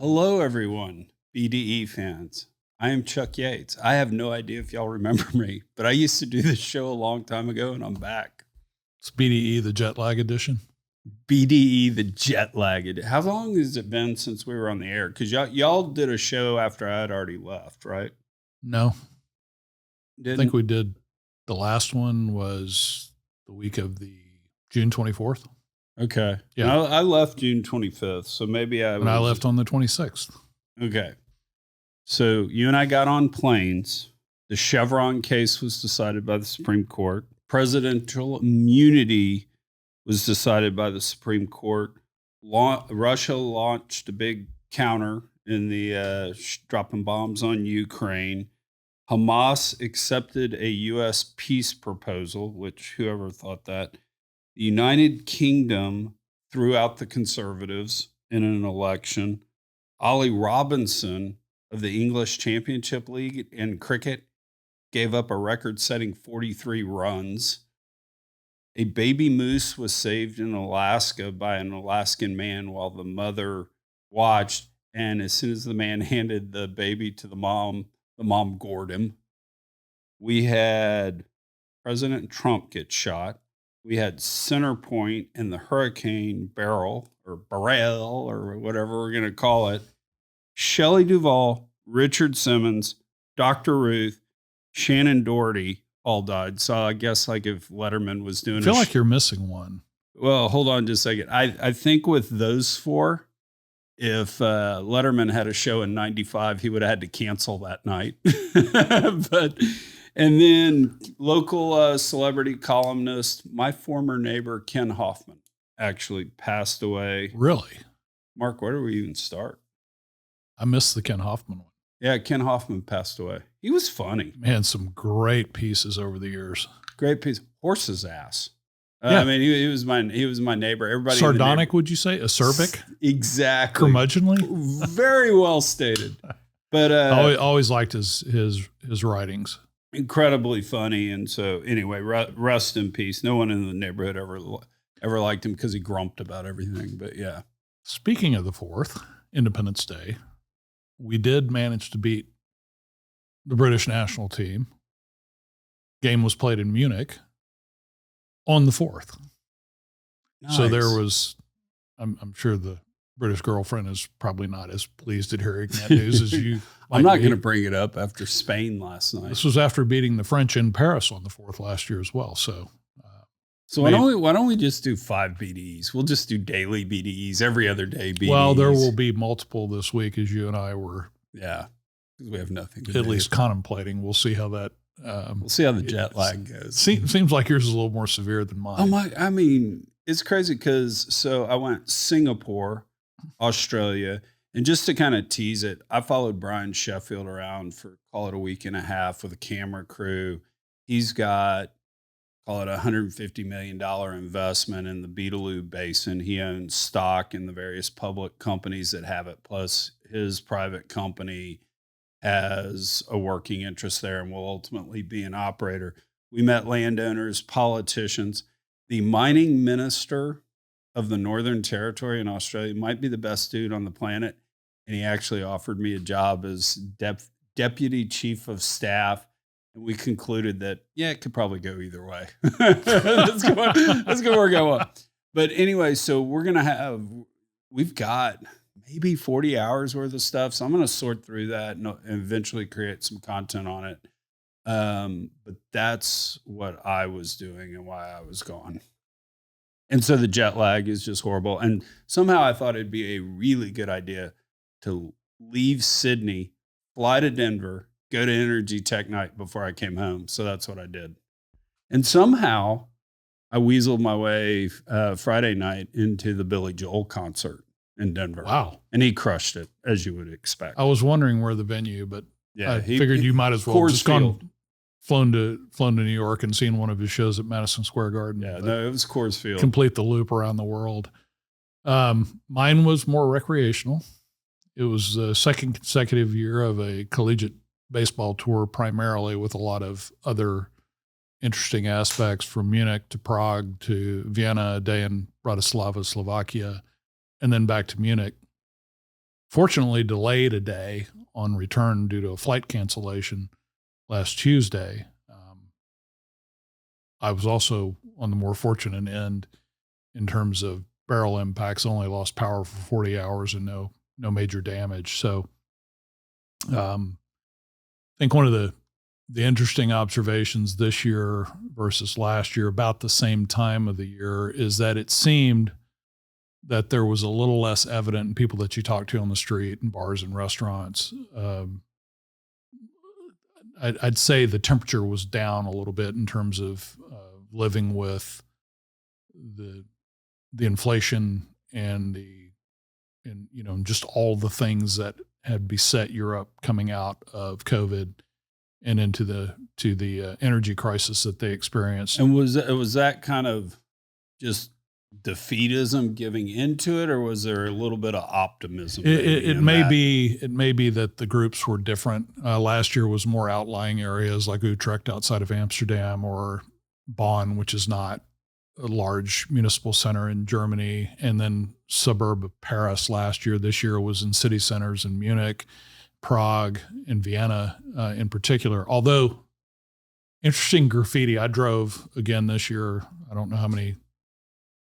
Hello, everyone, BDE fans. I am Chuck Yates. I have no idea if y'all remember me, but I used to do this show a long time ago, and I'm back. It's BDE, the jet lag edition. BDE, the jet lag. How long has it been since we were on the air? Because y'all did a show after I had already left, right? No. Didn't? I think we did. The last one was the week of the June 24th. Okay. Yeah. I left June 25th, so maybe I left on the 26th. Okay. So you and I got on planes. The Chevron case was decided by the Supreme Court. Presidential immunity was decided by the Supreme Court. Russia launched a big counter in the dropping bombs on Ukraine. Hamas accepted a U.S. peace proposal, which whoever thought that. The United Kingdom threw out the Conservatives in an election. Ollie Robinson of the English Championship League in cricket gave up a record-setting 43 runs. A baby moose was saved in Alaska by an Alaskan man while the mother watched. And as soon as the man handed the baby to the mom gored him. We had President Trump get shot. We had CenterPoint and the hurricane Beryl or whatever we're going to call it. Shelley Duvall, Richard Simmons, Dr. Ruth, Shannon Doherty all died. So I guess like if Letterman was doing I feel like you're missing one. Well, hold on just a second. I think with those four, if Letterman had a show in 95, he would have had to cancel that night. And then local celebrity columnist, my former neighbor, Ken Hoffman, actually passed away. Really? Mark, where do we even start? I missed the Ken Hoffman one. Yeah, Ken Hoffman passed away. He was funny. Man, some great pieces over the years. Great piece. Horse's ass. Yeah. I mean, he was my neighbor. Everybody sardonic, would you say? Acerbic? Exactly. Curmudgeonly? Very well stated. But I always liked his writings. Incredibly funny. And so anyway, rest in peace. No one in the neighborhood ever liked him because he grumped about everything. But yeah. Speaking of the 4th, Independence Day, we did manage to beat the British national team. Game was played in Munich on the 4th. Nice. So there was, I'm sure the British girlfriend is probably not as pleased at hearing that news as you. I'm not going to bring it up after Spain last night. This was after beating the French in Paris on the 4th last year as well. So why don't we just do 5 BDEs? We'll just do daily BDEs, every other day BDEs. Well, there will be multiple this week, as you and I were. Yeah, because we have nothing to at least contemplating. We'll see how that. We'll see how the jet lag goes. Seems like yours is a little more severe than mine. I mean, it's crazy because I went Singapore, Australia, and just to kind of tease it, I followed Brian Sheffield around for call it a week and a half with a camera crew. He's got call it $150 million investment in the Beetaloo Basin. He owns stock in the various public companies that have it. Plus his private company has a working interest there and will ultimately be an operator. We met landowners, politicians. The mining minister of the Northern Territory in Australia might be the best dude on the planet. And he actually offered me a job as deputy chief of staff. And we concluded that, yeah, it could probably go either way. That's going to work out well. But anyway, so we've got maybe 40 hours worth of stuff. So I'm going to sort through that and eventually create some content on it. But that's what I was doing and why I was gone. And so the jet lag is just horrible. And somehow I thought it'd be a really good idea to leave Sydney, fly to Denver, go to Energy Tech Night before I came home. So that's what I did. And somehow I weaseled my way Friday night into the Billy Joel concert in Denver. Wow. And he crushed it, as you would expect. I was wondering where the venue, but yeah, I figured you might as well just flown to New York and seen one of his shows at Madison Square Garden. Yeah, no, it was Coors Field. Complete the loop around the world. Mine was more recreational. It was the second consecutive year of a collegiate baseball tour, primarily with a lot of other interesting aspects, from Munich to Prague to Vienna, a day in Bratislava, Slovakia, and then back to Munich fortunately delayed a day on return due to a flight cancellation last Tuesday. I was also on the more fortunate end in terms of Beryl impacts, only lost power for 40 hours and no major damage. So I think one of the interesting observations this year versus last year about the same time of the year is that it seemed that there was a little less evident in people that you talk to on the street and bars and restaurants. I'd say the temperature was down a little bit in terms of living with the inflation and just all the things that had beset Europe coming out of COVID and into the energy crisis that they experienced. And was that kind of just defeatism giving into it, or was there a little bit of optimism? It may be that the groups were different. Last year was more outlying areas like Utrecht outside of Amsterdam, or Bonn, which is not a large municipal center in Germany, and then suburb of Paris last year. This year was in city centers in Munich, Prague, and Vienna in particular. Although interesting graffiti, I drove again this year. I don't know how many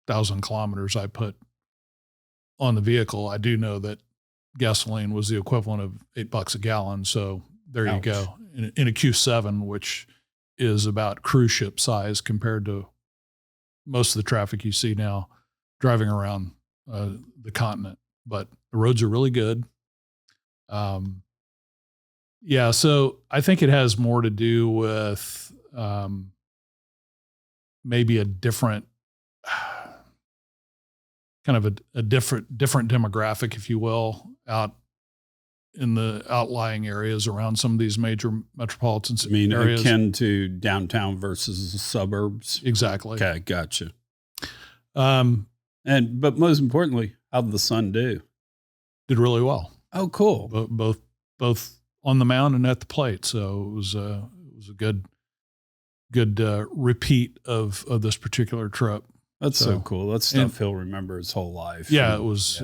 1,000 kilometers I put on the vehicle. I do know that gasoline was the equivalent of $8 a gallon. So there you go. In a Q7, which is about cruise ship size compared to most of the traffic you see now driving around the continent. But the roads are really good. Yeah, so I think it has more to do with maybe a different kind of a different demographic, if you will, out in the outlying areas around some of these major metropolitan areas. Akin to downtown versus the suburbs. Exactly. Okay, gotcha. But most importantly, how'd the Sun do? Did really well. Oh, cool. Both on the mound and at the plate. So it was a good repeat of this particular trip. That's so cool. That's stuff he'll remember his whole life. Yeah, it was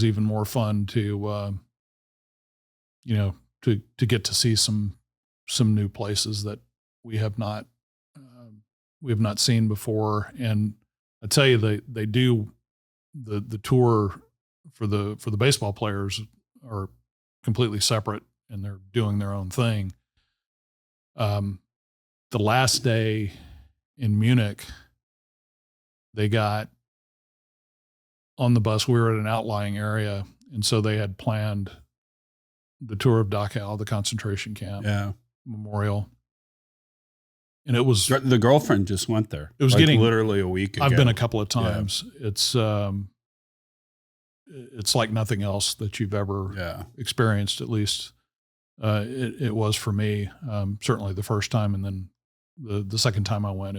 even more fun to get to see some new places that we have not seen before. And I tell you, they do the tour for the baseball players are completely separate, and they're doing their own thing. The last day in Munich, they got on the bus. We were at an outlying area, and so they had planned the tour of Dachau, the concentration camp, memorial. And it was the girlfriend just went there. It was literally a week ago. I've been a couple of times. Yeah. It's like nothing else that you've ever experienced. At least it was for me. Certainly the first time, and then the second time I went,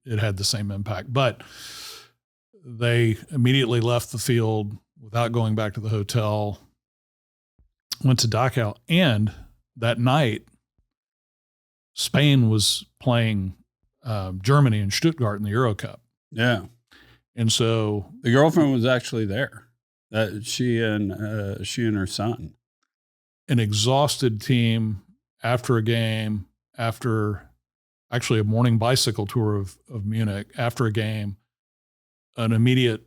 it had the same impact. But they immediately left the field without going back to the hotel, went to Dachau, and that night Spain was playing Germany in Stuttgart in the Euro Cup. Yeah. And so the girlfriend was actually there. She and her son. An exhausted team after a game, after actually a morning bicycle tour of Munich, after a game, an immediate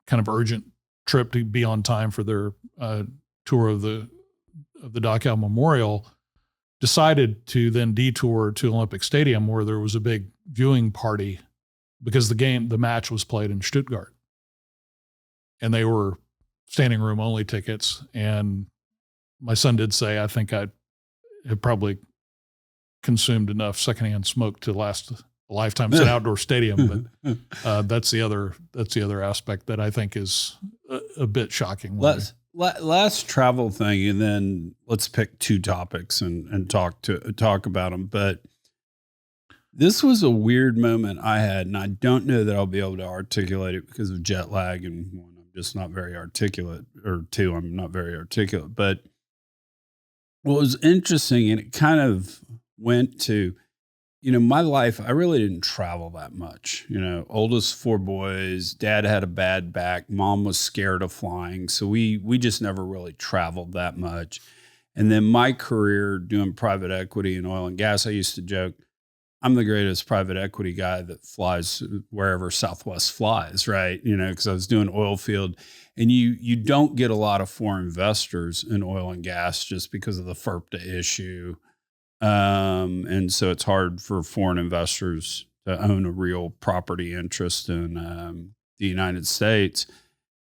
kind of urgent trip to be on time for their tour of the Dachau Memorial, decided to then detour to Olympic Stadium, where there was a big viewing party because the match was played in Stuttgart. And they were standing room only tickets. And my son did say, I think I have probably consumed enough secondhand smoke to last a lifetime. It's an outdoor stadium, but that's the other aspect that I think is a bit shocking. Last travel thing, and then let's pick two topics and talk about them. But this was a weird moment I had, and I don't know that I'll be able to articulate it because of jet lag, and one, I'm just not very articulate, or two, I'm not very articulate. But what was interesting, and it kind of went to, my life, I really didn't travel that much. Oldest 4 boys, dad had a bad back, mom was scared of flying. So we just never really traveled that much. And then my career doing private equity and oil and gas, I used to joke, I'm the greatest private equity guy that flies wherever Southwest flies, right? Because I was doing oil field, and you don't get a lot of foreign investors in oil and gas just because of the FERPTA issue. And so it's hard for foreign investors to own a real property interest in the United States.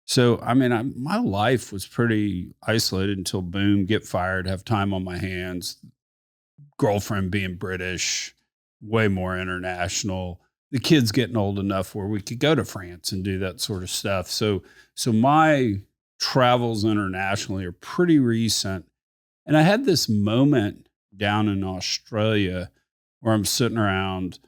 So, I mean, my life was pretty isolated until boom, get fired, have time on my hands, girlfriend being British, way more international. The kids getting old enough where we could go to France and do that sort of stuff. So my travels internationally are pretty recent. And I had this moment down in Australia where I'm sitting around.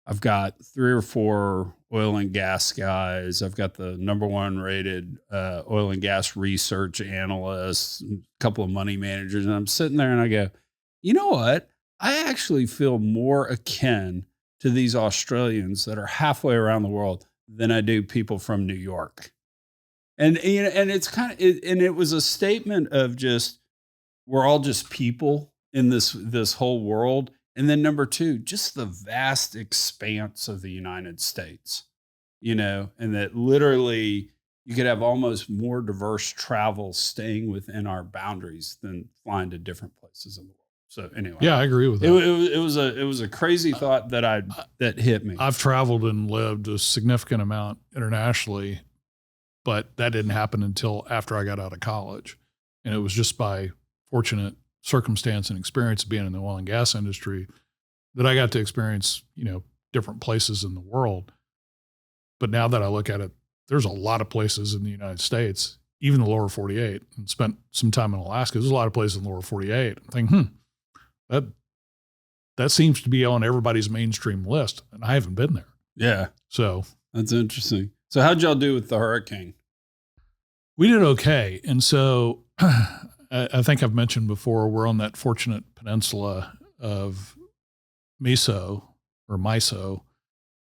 I've got 3 or 4 oil and gas guys. I've got the #1 rated oil and gas research analysts, a couple of money managers. And I'm sitting there and I go, you know what? I actually feel more akin to these Australians that are halfway around the world than I do people from New York. And and it's and it was a statement of just, we're all just people in this whole world. And then number 2, just the vast expanse of the United States, and that literally you could have almost more diverse travel staying within our boundaries than flying to different places in the world. So anyway, Yeah, I agree with that. it was a crazy thought that hit me. I've traveled and lived a significant amount internationally, but that didn't happen until after I got out of college. And it was just by fortunate circumstance and experience of being in the oil and gas industry that I got to experience, different places in the world. But now that I look at it, there's a lot of places in the United States, even the lower 48, and spent some time in Alaska. There's a lot of places in the lower 48. I think, that seems to be on everybody's mainstream list, and I haven't been there. Yeah. So that's interesting. So how'd y'all do with the hurricane? We did okay. And so I think I've mentioned before, we're on that fortunate peninsula of MISO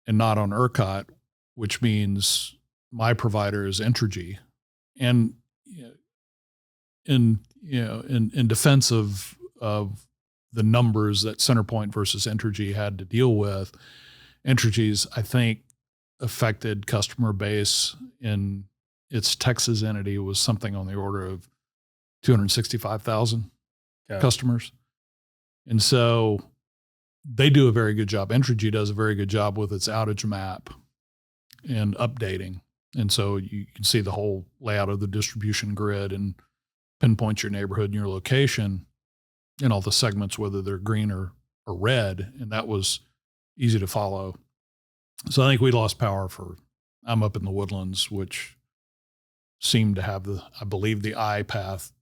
and not on ERCOT, which means my provider is Entergy. And in defense of the numbers that CenterPoint versus Entergy had to deal with, Entergy's, I think, affected customer base in its Texas entity was something on the order of 265,000 customers. And so they do a very good job. Entergy does a very good job with its outage map and updating. And so you can see the whole layout of the distribution grid and pinpoint your neighborhood and your location and all the segments, whether they're green or red. And that was easy to follow. So I think we lost power I'm up in the Woodlands, which seemed to have I believe the I path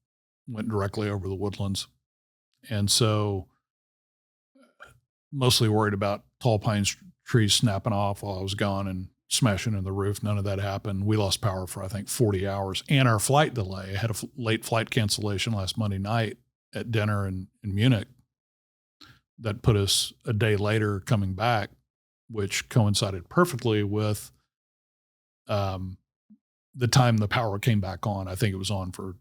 went directly over the Woodlands. And so mostly worried about tall pine trees snapping off while I was gone and smashing in the roof. None of that happened. We lost power for, I think, 40 hours. And our flight delay, I had a late flight cancellation last Monday night at dinner in Munich that put us a day later coming back, which coincided perfectly with the time the power came back on. I think it was on for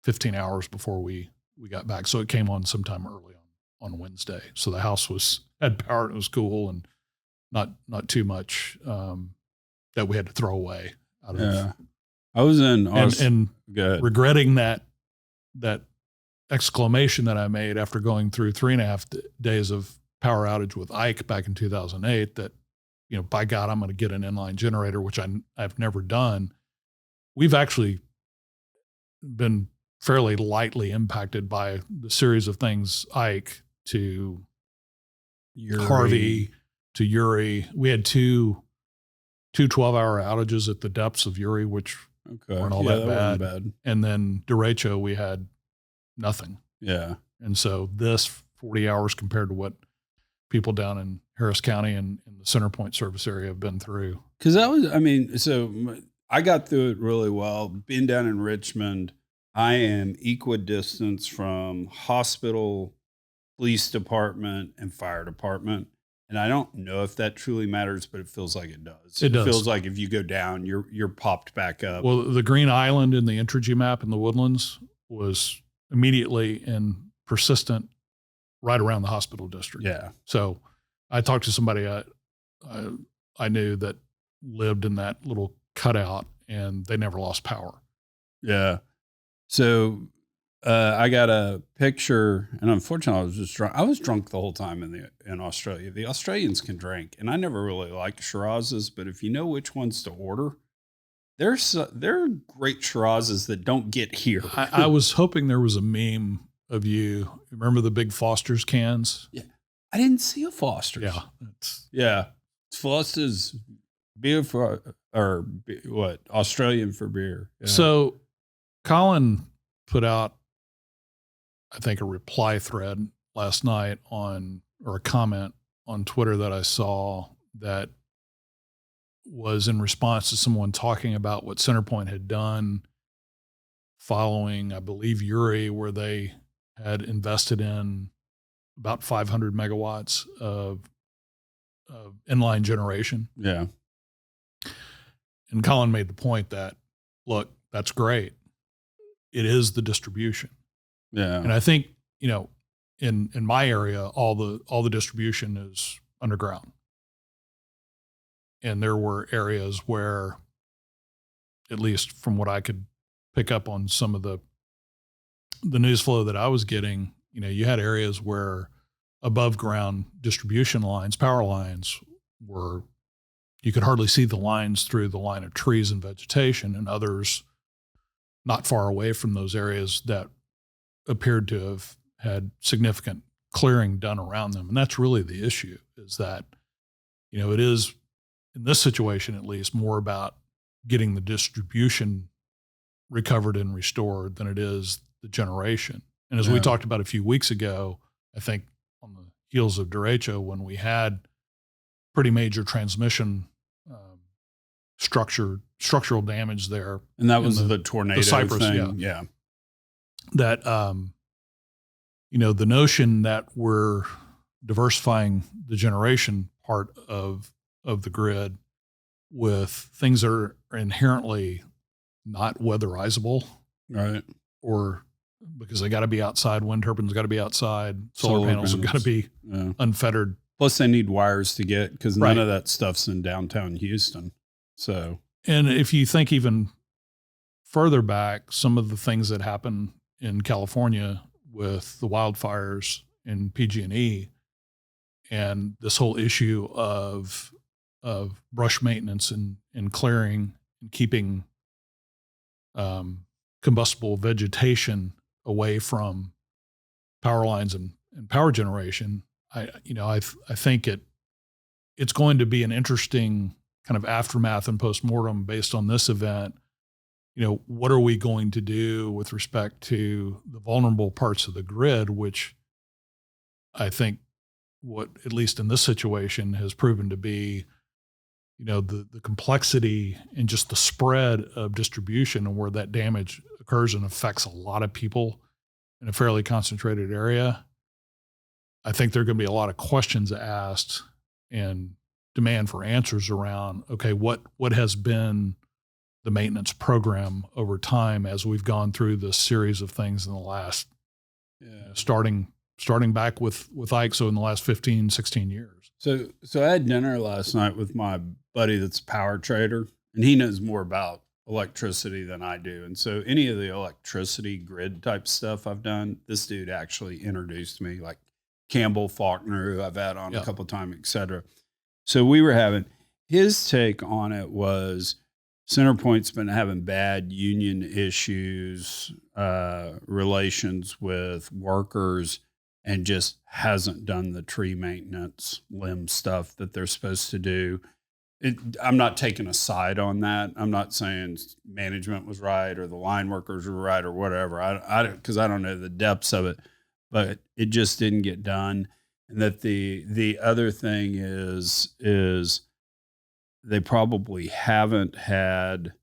15 hours before we got back. So it came on sometime early on Wednesday. So the house had power and it was cool and not too much that we had to throw away out of. Yeah. I was in and regretting that exclamation that I made after going through 3.5 days of power outage with Ike back in 2008 that, by God, I'm going to get an inline generator, which I've never done. We've actually been fairly lightly impacted by the series of things, Ike to Harvey to Uri. We had two 12-hour outages at the depths of Uri, which weren't all that bad. And then derecho, we had nothing. Yeah. And so this 40 hours compared to what people down in Harris County and in the CenterPoint service area have been through. Because so I got through it really well. Being down in Richmond, I am equidistant from hospital, police department, and fire department. And I don't know if that truly matters, but it feels like it does. It does. Feels like if you go down, you're popped back up. Well, the green island in the Entergy map in the woodlands was immediately and persistent right around the hospital district. Yeah. So I talked to somebody I knew that lived in that little cutout, and they never lost power. Yeah. So I got a picture, and unfortunately, I was just drunk. I was drunk the whole time in Australia. The Australians can drink, and I never really liked Shirazes, but if you know which ones to order, there are great Shirazes that don't get here. I was hoping there was a meme of you. Remember the big Foster's cans? Yeah, I didn't see a Foster's. Yeah, It's Foster's beer what Australian for beer. Yeah. So Colin put out, I think, a reply thread last night or a comment on Twitter that I saw that was in response to someone talking about what CenterPoint had done following, I believe, Uri, where they had invested in about 500 megawatts of inline generation. Yeah. And Colin made the point that, look, that's great. It is the distribution. Yeah. And I think, in my area, all the distribution is underground. And there were areas where, at least from what I could pick up on some of the news flow that I was getting, you had areas where above ground distribution lines, power lines you could hardly see the lines through the line of trees and vegetation, and others not far away from those areas that appeared to have had significant clearing done around them. And that's really the issue, is that, it is, in this situation at least, more about getting the distribution recovered and restored than it is the generation. And as we talked about a few weeks ago, I think on the heels of derecho, when we had pretty major transmission structural damage there. And that was the tornado Cypress thing. Yeah. That, the notion that we're diversifying the generation part of the grid with things that are inherently not weatherizable. Right. Or because they got to be outside, wind turbines got to be outside, solar panels have got to be unfettered. Plus they need wires to get, because none of that stuff's in downtown Houston. So, and if you think even further back, some of the things that happen in California with the wildfires in PG&E and this whole issue of brush maintenance and clearing and keeping combustible vegetation away from power lines and power generation, I think it's going to be an interesting kind of aftermath and postmortem based on this event. What are we going to do with respect to the vulnerable parts of the grid, which I think at least in this situation, has proven to be, the complexity and just the spread of distribution and where that damage occurs and affects a lot of people in a fairly concentrated area. I think there are going to be a lot of questions asked and demand for answers around, okay, what has been the maintenance program over time as we've gone through this series of things in the last, starting back with IXO in the last 15, 16 years. So I had dinner last night with my buddy that's a power trader, and he knows more about electricity than I do. And so any of the electricity grid type stuff I've done, this dude actually introduced me, like Campbell Faulkner, who I've had on a couple of times, et cetera. So we were having, his take on it was CenterPoint's been having bad union issues, relations with workers, and just hasn't done the tree maintenance limb stuff that they're supposed to do. I'm not taking a side on that. I'm not saying management was right or the line workers were right or whatever. Because I don't know the depths of it, but it just didn't get done. And that the other thing is they probably haven't had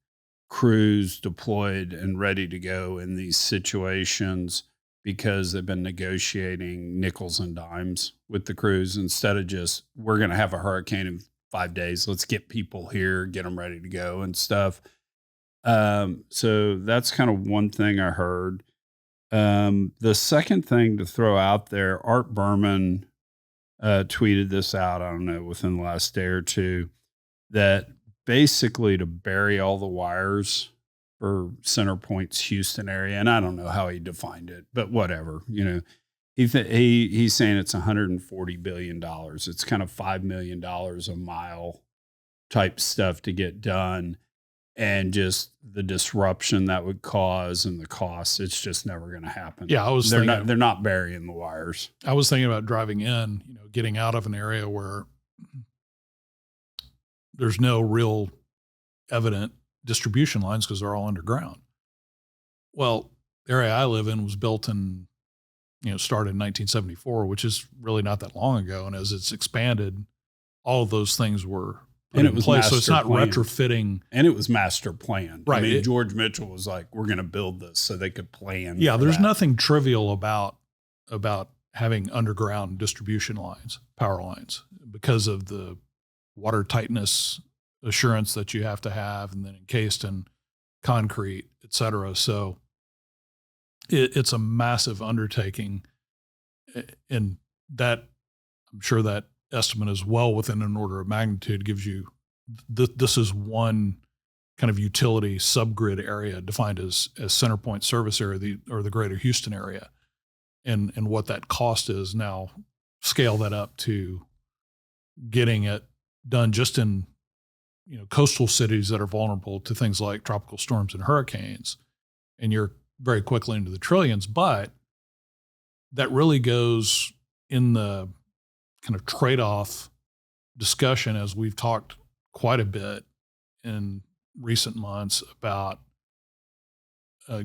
crews deployed and ready to go in these situations because they've been negotiating nickels and dimes with the crews instead of just, we're going to have a hurricane in 5 days. Let's get people here, get them ready to go and stuff. So that's kind of one thing I heard. The second thing to throw out there, Art Berman tweeted this out, I don't know, within the last day or two, that basically to bury all the wires for CenterPoint's Houston area, and I don't know how he defined it, but whatever, he's saying it's $140 billion. It's kind of $5 million a mile type stuff to get done. And just the disruption that would cause and the costs, it's just never going to happen. Yeah, they're not burying the wires. I was thinking about driving in, getting out of an area where there's no real evident distribution lines because they're all underground. Well, the area I live in was built in, started in 1974, which is really not that long ago. And as it's expanded, all of those things were put in place. So it's not retrofitting. And it was master planned. Right. I mean, George Mitchell was like, we're going to build this so they could plan. Yeah, there's nothing trivial about having underground distribution lines, power lines, because of the water tightness assurance that you have to have, and then encased in concrete, et cetera. So it's a massive undertaking, and that, I'm sure that estimate is well within an order of magnitude, gives you this is one kind of utility subgrid area defined as CenterPoint service area, or the greater Houston area, and what that cost is. Now scale that up to getting it done just in coastal cities that are vulnerable to things like tropical storms and hurricanes, and you're very quickly into the trillions. But that really goes in the kind of trade-off discussion, as we've talked quite a bit in recent months about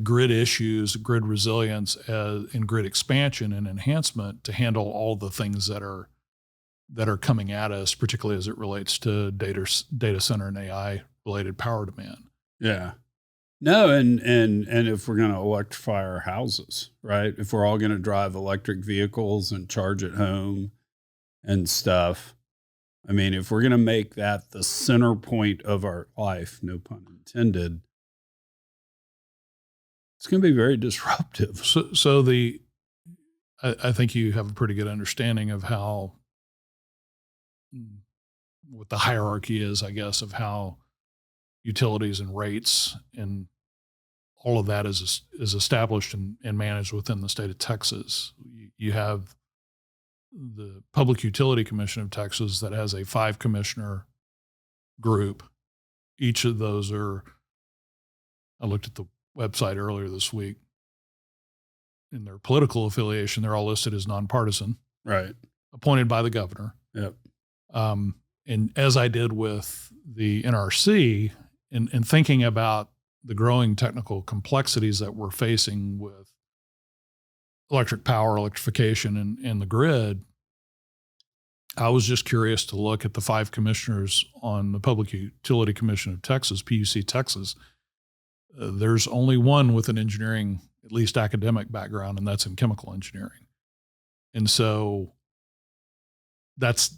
grid issues, grid resilience, and grid expansion and enhancement to handle all the things that are coming at us, particularly as it relates to data center and AI related power demand. Yeah. No, and if we're going to electrify our houses, right? If we're all going to drive electric vehicles and charge at home and stuff, I mean, if we're going to make that the center point of our life, no pun intended, it's going to be very disruptive. So I think you have a pretty good understanding of what the hierarchy is, I guess, of how utilities and rates and all of that is established and managed within the state of Texas. You have the Public Utility Commission of Texas that has a 5-commissioner group. Each of those I looked at the website earlier this week. In their political affiliation, they're all listed as nonpartisan. Right. Appointed by the governor. Yep. And as I did with the NRC, in thinking about the growing technical complexities that we're facing with electric power, electrification, and the grid, I was just curious to look at the 5 commissioners on the Public Utility Commission of Texas, PUC Texas. There's only one with an engineering, at least academic background, and that's in chemical engineering. And so that's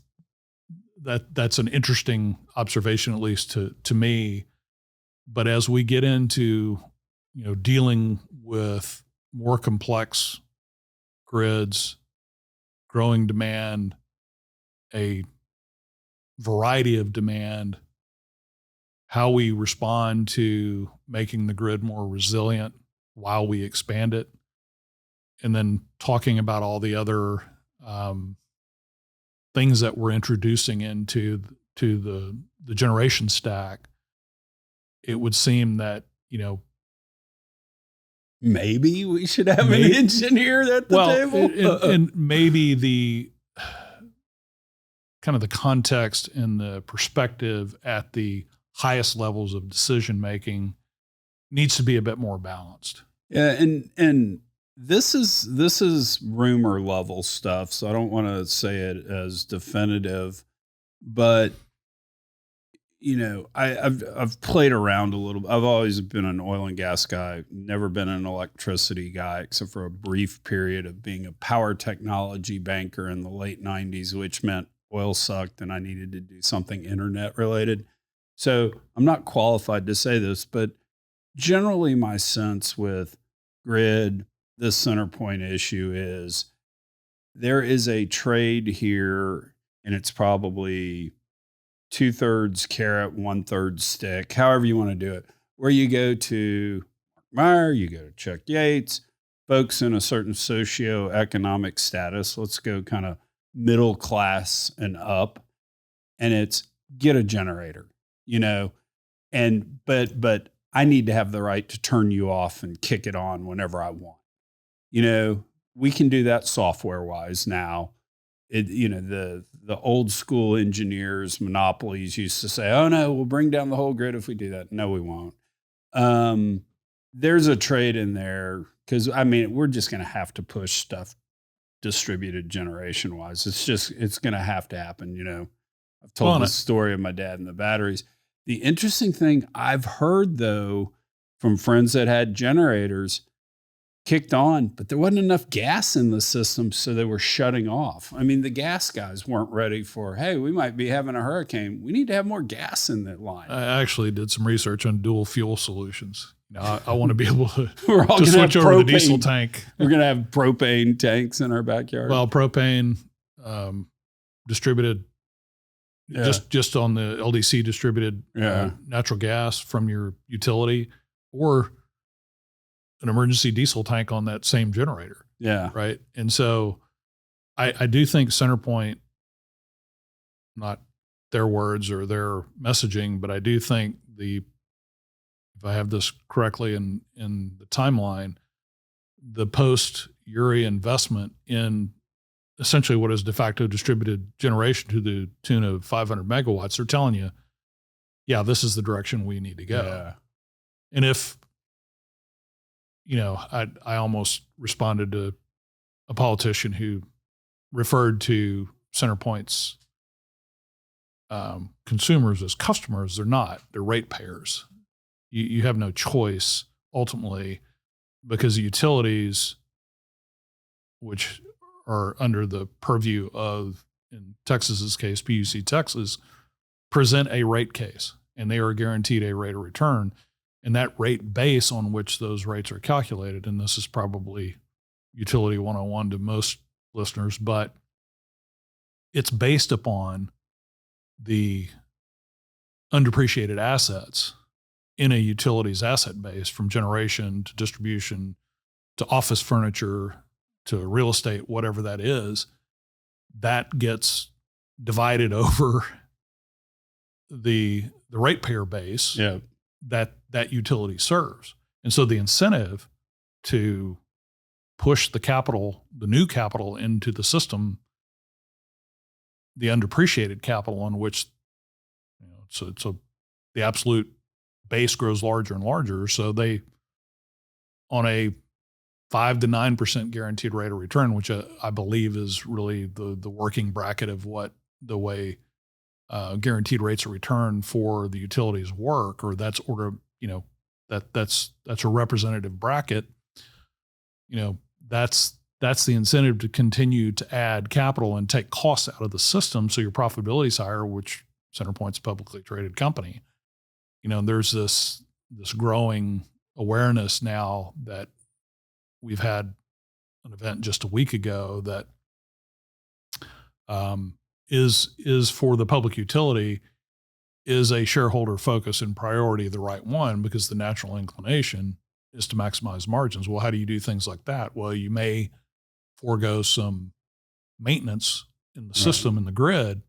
an interesting observation, at least to me. But as we get into, dealing with more complex grids, growing demand, a variety of demand, how we respond to making the grid more resilient while we expand it, and then talking about all the other things that we're introducing into the generation stack, it would seem that, maybe we should have an engineer at the table. And maybe the kind of the context and the perspective at the highest levels of decision making needs to be a bit more balanced. Yeah, and this is rumor level stuff, so I don't want to say it as definitive, but I've played around a little. I've always been an oil and gas guy, never been an electricity guy, except for a brief period of being a power technology banker in the late '90s, which meant oil sucked and I needed to do something internet related. So I'm not qualified to say this, but generally my sense with grid, this CenterPoint issue is there is a trade here, and it's probably 2/3 carrot, 1/3 stick, however you want to do it, where you go to Mark Meyer, you go to Chuck Yates, folks in a certain socioeconomic status, let's go kind of middle class and up, and it's get a generator, you know, but I need to have the right to turn you off and kick it on whenever I want. We can do that software wise now. The old school engineers, monopolies used to say, "Oh no, we'll bring down the whole grid if we do that." No, we won't. Um, there's a trade in there because we're just going to have to push stuff distributed generation wise. It's going to have to happen. I've told this story of my dad and the batteries. The interesting thing I've heard though from friends that had generators kicked on, but there wasn't enough gas in the system, so they were shutting off. The gas guys weren't ready for, hey, we might be having a hurricane. We need to have more gas in that line. I actually did some research on dual fuel solutions. I want to be able to, we're all to switch over propane. to the diesel tank. We're going to have propane tanks in our backyard. Well, propane distributed, just on the LDC distributed natural gas from your utility, or an emergency diesel tank on that same generator. Yeah. Right. And so I do think CenterPoint, not their words or their messaging, but I do think if I have this correctly in the timeline, the post-Uri investment in essentially what is de facto distributed generation to the tune of 500 megawatts, they're telling you, yeah, this is the direction we need to go. Yeah. And if, I almost responded to a politician who referred to CenterPoint's consumers as customers. They're not. They're ratepayers. You have no choice ultimately, because the utilities, which are under the purview of, in Texas's case, PUCT Texas, present a rate case, and they are guaranteed a rate of return. And that rate base on which those rates are calculated, and this is probably utility 101 to most listeners, but it's based upon the undepreciated assets in a utility's asset base, from generation to distribution to office furniture to real estate, whatever that is, that gets divided over the ratepayer base that utility serves. And so the incentive to push the new capital into the system, the undepreciated capital on which, so the absolute base grows larger and larger. So they, on a 5 to 9% guaranteed rate of return, which I believe is really the working bracket of what the way guaranteed rates of return for the utilities work, or that's a representative bracket. That's the incentive to continue to add capital and take costs out of the system, so your profitability is higher, which CenterPoint's a publicly traded company. There's this growing awareness now that we've had an event just a week ago that is for the public utility, is a shareholder focus and priority the right one, because the natural inclination is to maximize margins. Well, how do you do things like that? Well, you may forego some maintenance in the system, in the grid,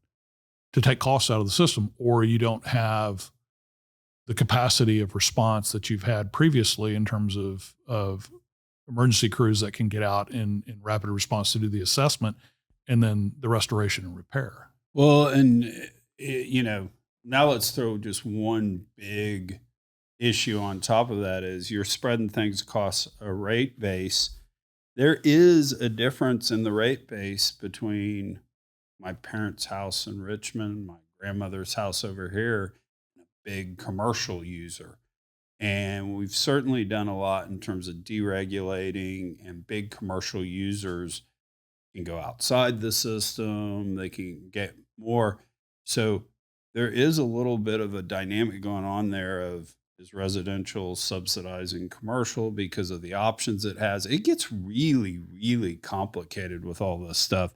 to take costs out of the system, or you don't have the capacity of response that you've had previously in terms of emergency crews that can get out in rapid response to do the assessment and then the restoration and repair. Well, and now let's throw just one big issue on top of that. Is you're spreading things across a rate base. There is a difference in the rate base between my parents' house in Richmond, my grandmother's house over here, big commercial user. And we've certainly done a lot in terms of deregulating, and big commercial users can go outside the system, they can get more. So there is a little bit of a dynamic going on there of, is residential subsidizing commercial because of the options it has. It gets really, really complicated with all this stuff.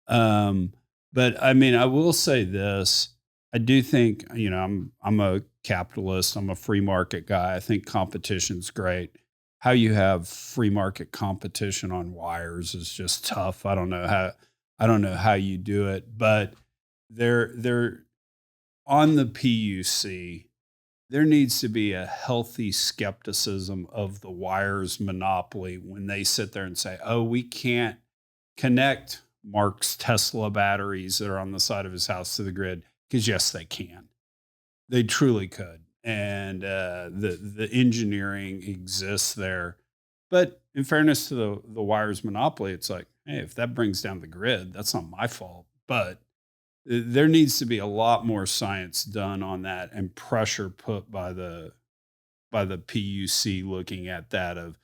Um, but I mean, I will say this. I do think, I'm a capitalist, I'm a free market guy. I think competition's great. How you have free market competition on wires is just tough. I don't know how you do it, but they're on the PUC, there needs to be a healthy skepticism of the wires monopoly when they sit there and say, "Oh, we can't connect Mark's Tesla batteries that are on the side of his house to the grid," because yes, they can. They truly could, and the engineering exists there. But in fairness to the wires monopoly, it's like, hey, if that brings down the grid, that's not my fault. But there needs to be a lot more science done on that, and pressure put by the PUC looking at that, of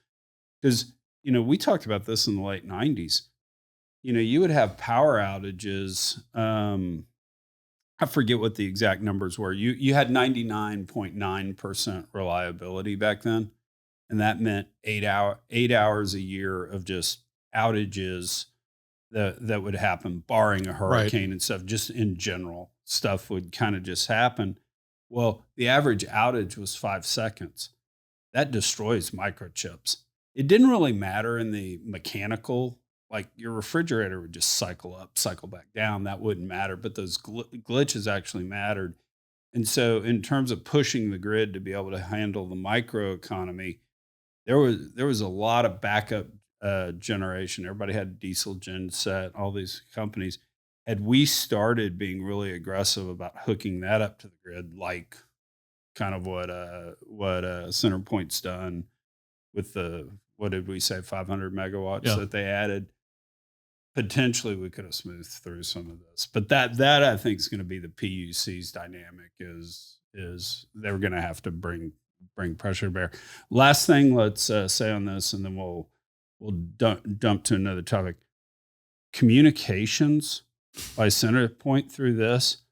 because we talked about this in the late '90s. You would have power outages. I forget what the exact numbers were. You had 99.9% reliability back then, and that meant 8 hours a year of just outages that would happen, barring a Right. hurricane and stuff. Just in general, stuff would kind of just happen. Well, the average outage was 5 seconds. That destroys microchips. It didn't really matter in the mechanical, like your refrigerator would just cycle up, cycle back down. That wouldn't matter, but those glitches actually mattered. And so, in terms of pushing the grid to be able to handle the microeconomy, there was a lot of backup generation. Everybody had a diesel gen set. All these companies, had we started being really aggressive about hooking that up to the grid, like kind of what CenterPoint's done with the, what did we say, 500 megawatts Yeah. that they added. Potentially, we could have smoothed through some of this, but that I think is going to be the PUC's dynamic. Is they're going to have to bring pressure to bear. Last thing, let's say on this, and then we'll dump to another topic. Communications by CenterPoint through this.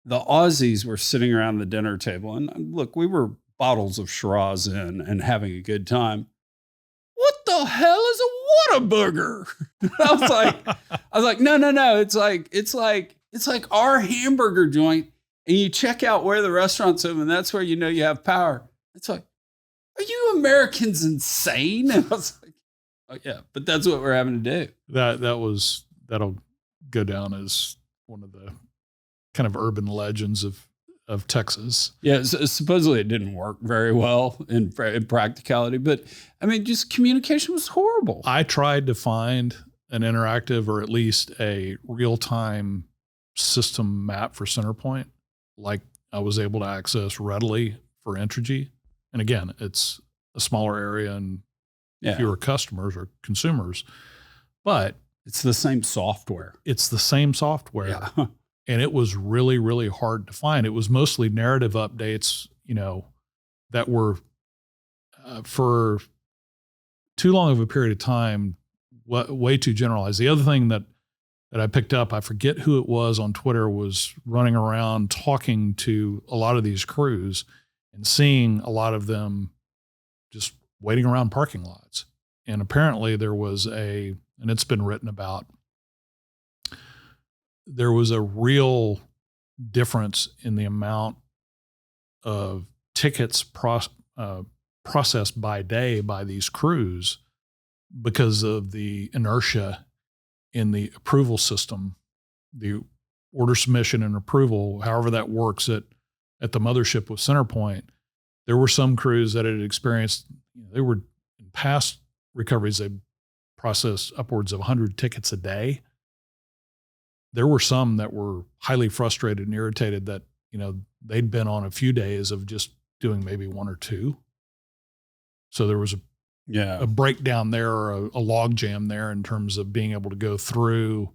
The Aussies were sitting around the dinner table, and look, we were bottles of Shiraz in and having a good time. What the hell is a Whataburger? I was like, no. It's like our hamburger joint, and you check out where the restaurant's open, and that's where you have power. It's like, are you Americans insane? And I was like, oh yeah, but that's what we're having to do. That'll go down as one of the kind of urban legends of Texas. Yeah, supposedly it didn't work very well in practicality, but I mean, just communication was horrible. I tried to find an interactive, or at least a real-time system map for CenterPoint, like I was able to access readily for Entergy. And again, it's a smaller area and fewer customers or consumers, but it's the same software. Yeah. And it was really, really hard to find. It was mostly narrative updates, that were for too long of a period of time, way too generalized. The other thing that I picked up, I forget who it was on Twitter, was running around talking to a lot of these crews and seeing a lot of them just waiting around parking lots. And apparently there was and it's been written about, there was a real difference in the amount of tickets processed by day by these crews because of the inertia in the approval system, the order submission and approval, however that works at the mothership with CenterPoint. There were some crews that had experienced, they were in past recoveries, they processed upwards of 100 tickets a day. There were some that were highly frustrated and irritated that, they'd been on a few days of just doing maybe one or two. So there was a breakdown there, or a log jam there in terms of being able to go through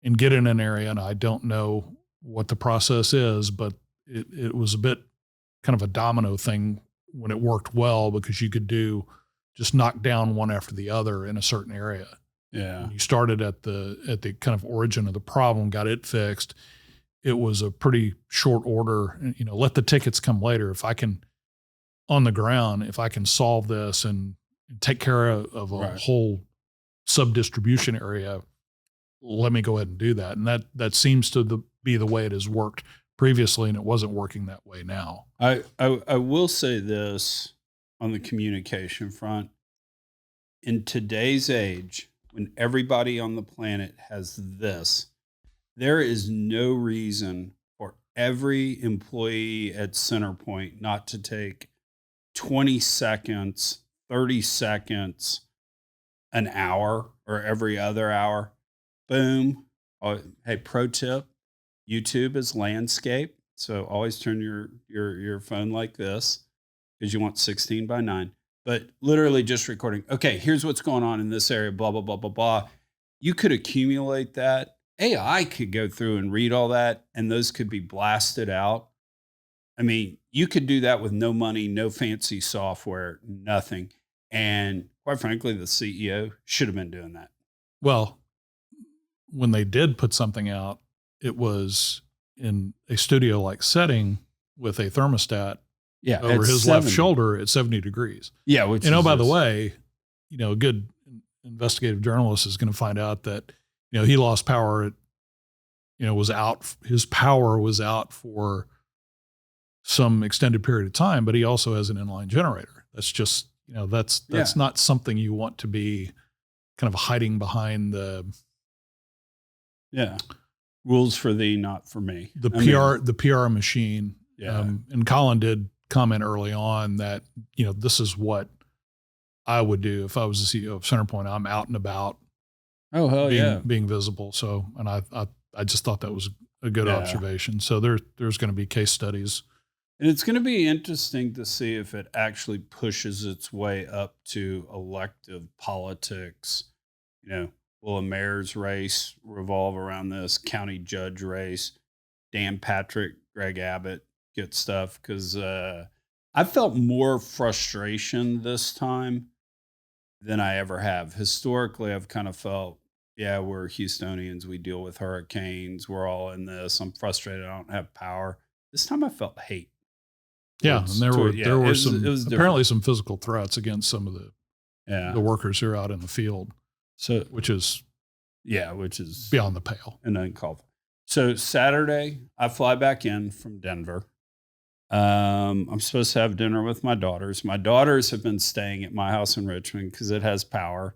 and get in an area. And I don't know what the process is, but it was a bit kind of a domino thing when it worked well, because you could just knock down one after the other in a certain area. Yeah. When you started at the kind of origin of the problem, got it fixed, it was a pretty short order. And, let the tickets come later. If I can, on the ground, if I can solve this and take care of a whole sub-distribution area, let me go ahead and do that. And that seems to be the way it has worked previously, and it wasn't working that way now. I will say this on the communication front. In today's age, when everybody on the planet has this, there is no reason for every employee at CenterPoint not to take 20 seconds, 30 seconds, an hour, or every other hour. Boom. Oh, hey, pro tip, YouTube is landscape. So always turn your phone like this, because you want 16:9. But literally just recording. Okay, here's what's going on in this area, blah, blah, blah, blah, blah. You could accumulate that. AI could go through and read all that, and those could be blasted out. I mean, you could do that with no money, no fancy software, nothing. And quite frankly, the CEO should have been doing that. Well, when they did put something out, it was in a studio-like setting with a thermostat over his 70. left shoulder at 70 degrees. Yeah. Which by the way, a good investigative journalist is going to find out that, he lost power. Was out. His power was out for some extended period of time, but he also has an inline generator. That's just, that's not something you want to be kind of hiding behind the rules for thee, not for me. The PR machine. Yeah. And Colin did comment early on that, this is what I would do if I was the CEO of CenterPoint. I'm out and about. Oh, hell being visible. So, and I just thought that was a good observation. So there's going to be case studies. And it's going to be interesting to see if it actually pushes its way up to elective politics. Will a mayor's race revolve around this? County judge race? Dan Patrick, Greg Abbott get stuff? Because I felt more frustration this time than I ever have. Historically, I've kind of felt, we're Houstonians. We deal with hurricanes. We're all in this. I'm frustrated. I don't have power. This time I felt hate. Yeah, and there were apparently some physical threats against some of the workers who are out in the field. So which is beyond the pale and uncalled for. So Saturday, I fly back in from Denver. I'm supposed to have dinner with my daughters. My daughters have been staying at my house in Richmond because it has power.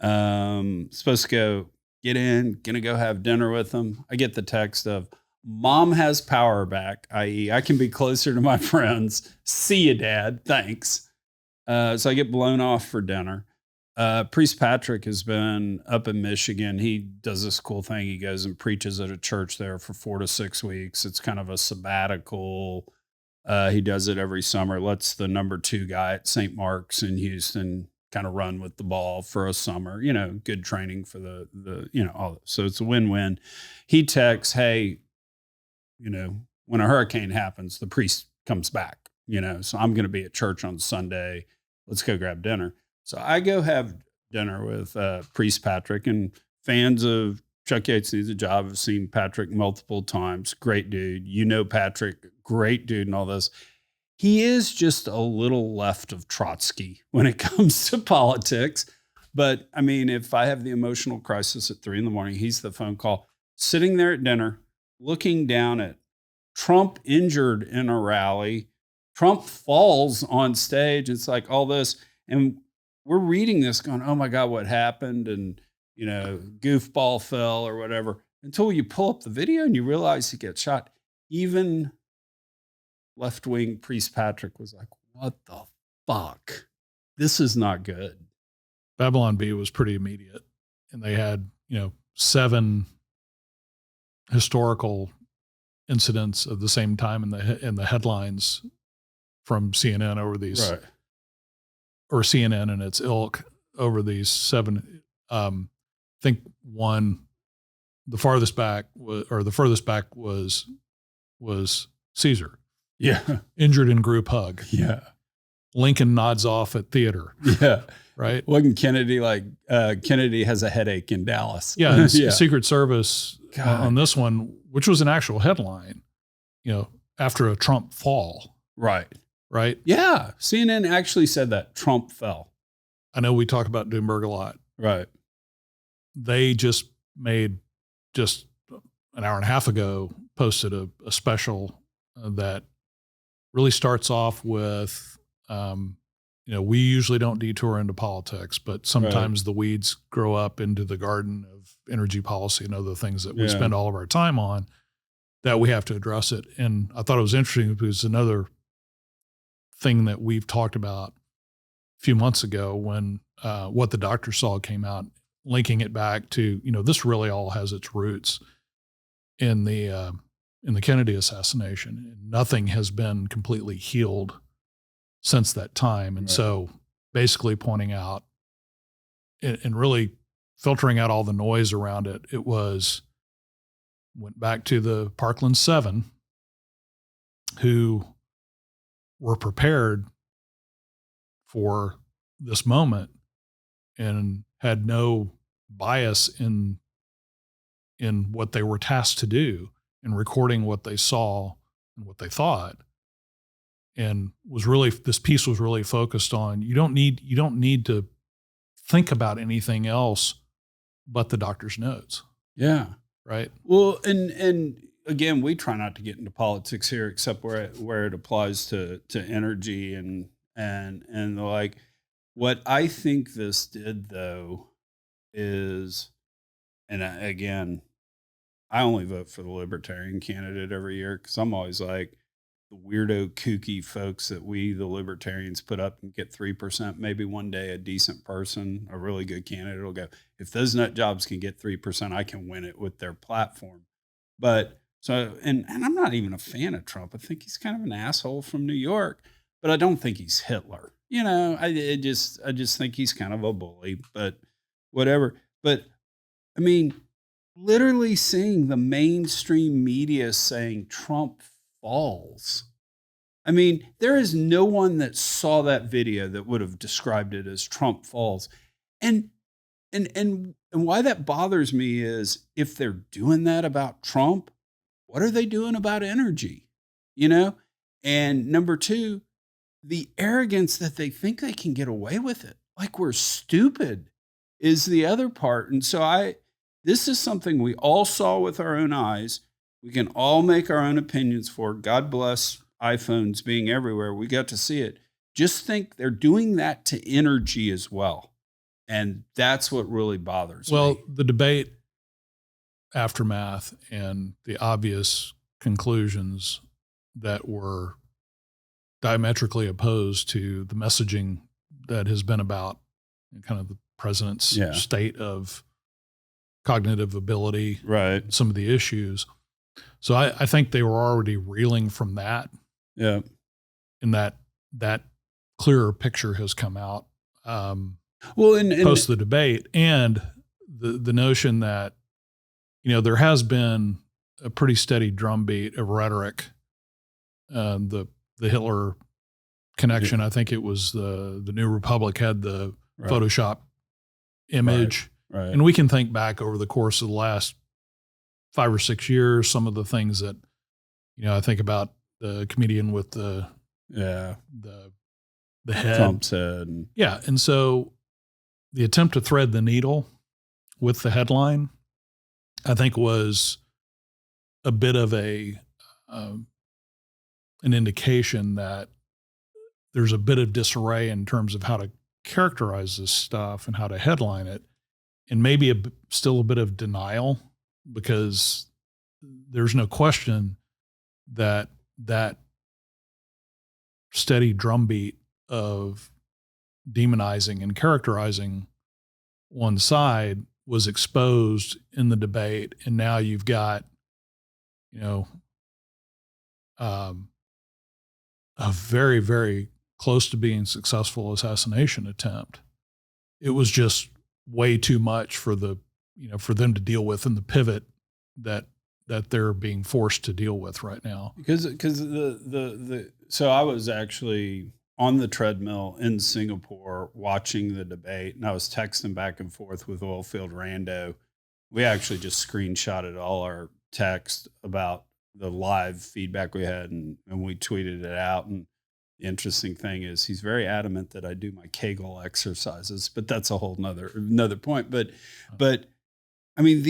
Supposed to go get in, gonna go have dinner with them. I get the text of, Mom has power back, i.e. I can be closer to my friends. See you, Dad. Thanks. So I get blown off for dinner. Priest Patrick has been up in Michigan. He does this cool thing. He goes and preaches at a church there for 4 to 6 weeks. It's kind of a sabbatical. He does it every summer. Lets the number 2 guy at St. Mark's in Houston kind of run with the ball for a summer, good training for the all this. So it's a win-win. He texts, hey, when a hurricane happens, the priest comes back, so I'm going to be at church on Sunday. Let's go grab dinner. So I go have dinner with Priest Patrick, and fans of Chuck Yates Needs a Job have seen Patrick multiple times. Great dude. Patrick, great dude and all this. He is just a little left of Trotsky when it comes to politics. But I mean, if I have the emotional crisis at 3 a.m, he's the phone call, sitting there at dinner, looking down at Trump injured in a rally. Trump falls on stage. It's like all this. And we're reading this going, oh my God, what happened? And, goofball fell or whatever, until you pull up the video and you realize he gets shot. Even left-wing Priest Patrick was like, what the fuck? This is not good. Babylon Bee was pretty immediate. And they had, 7 historical incidents of the same time in the headlines from CNN over these, or CNN and its ilk over these 7. I think the furthest back was Caesar. Yeah. Injured in group hug. Yeah. Lincoln nods off at theater. Yeah. Right. Wasn't Kennedy like, Kennedy has a headache in Dallas? Yeah. And Yeah. Secret Service God. on this one, which was an actual headline, after a Trump fall. Right. Right. Yeah. CNN actually said that Trump fell. I know we talk about Doomberg a lot. Right. They just made just an hour and a half ago, posted a special that really starts off with, we usually don't detour into politics, but sometimes the weeds grow up into the garden of energy policy and other things that we spend all of our time on, that we have to address it. And I thought it was interesting because another thing that we've talked about a few months ago when What the Doctor Saw came out, linking it back to, this really all has its roots in the Kennedy assassination. Nothing has been completely healed since that time. And so basically pointing out and really filtering out all the noise around it, went back to the Parkland 7 who were prepared for this moment and had no bias in what they were tasked to do in recording what they saw and what they thought. And this piece was really focused on, you don't need to think about anything else but the doctor's notes. Yeah. Right. Well, and again, we try not to get into politics here, except where it applies to energy and the like. What I think this did, though, is, and again, I only vote for the Libertarian candidate every year because I'm always like, the weirdo, kooky folks that we, the Libertarians, put up and get 3%. Maybe one day a decent person, a really good candidate will go, if those nut jobs can get 3%, I can win it with their platform. But so, and I'm not even a fan of Trump. I think he's kind of an asshole from New York, but I don't think he's Hitler. I just think he's kind of a bully, but whatever. But I mean, literally seeing the mainstream media saying Trump falls. I mean, there is no one that saw that video that would have described it as Trump falls. And why that bothers me is, if they're doing that about Trump, what are they doing about energy? And number two, the arrogance that they think they can get away with it. Like we're stupid is the other part. And so this is something we all saw with our own eyes. We can all make our own opinions for. God bless iPhones being everywhere. We got to see it. Just think they're doing that to energy as well. And that's what really bothers me. Well, the debate aftermath and the obvious conclusions that were diametrically opposed to the messaging that has been about kind of the president's state of cognitive ability, right? Some of the issues. So I think they were already reeling from that. Yeah. And that clearer picture has come out post the debate, and the notion that, there has been a pretty steady drumbeat of rhetoric. The Hitler connection, I think it was the New Republic had the Photoshop image. Right. And we can think back over the course of the last 5 or 6 years, some of the things that, I think about the comedian with the head. Trump's head. Yeah. And so the attempt to thread the needle with the headline, I think, was a bit of an indication that there's a bit of disarray in terms of how to characterize this stuff and how to headline it, and maybe still a bit of denial, because there's no question that steady drumbeat of demonizing and characterizing one side was exposed in the debate. And now you've got, a very, very close to being successful assassination attempt. It was just way too much for them to deal with, and the pivot that that they're being forced to deal with right now. Because so I was actually on the treadmill in Singapore watching the debate, and I was texting back and forth with Oilfield Rando. We actually just screenshotted all our text about the live feedback we had, and we tweeted it out. And the interesting thing is he's very adamant that I do my Kegel exercises, but that's a whole another point. But I mean,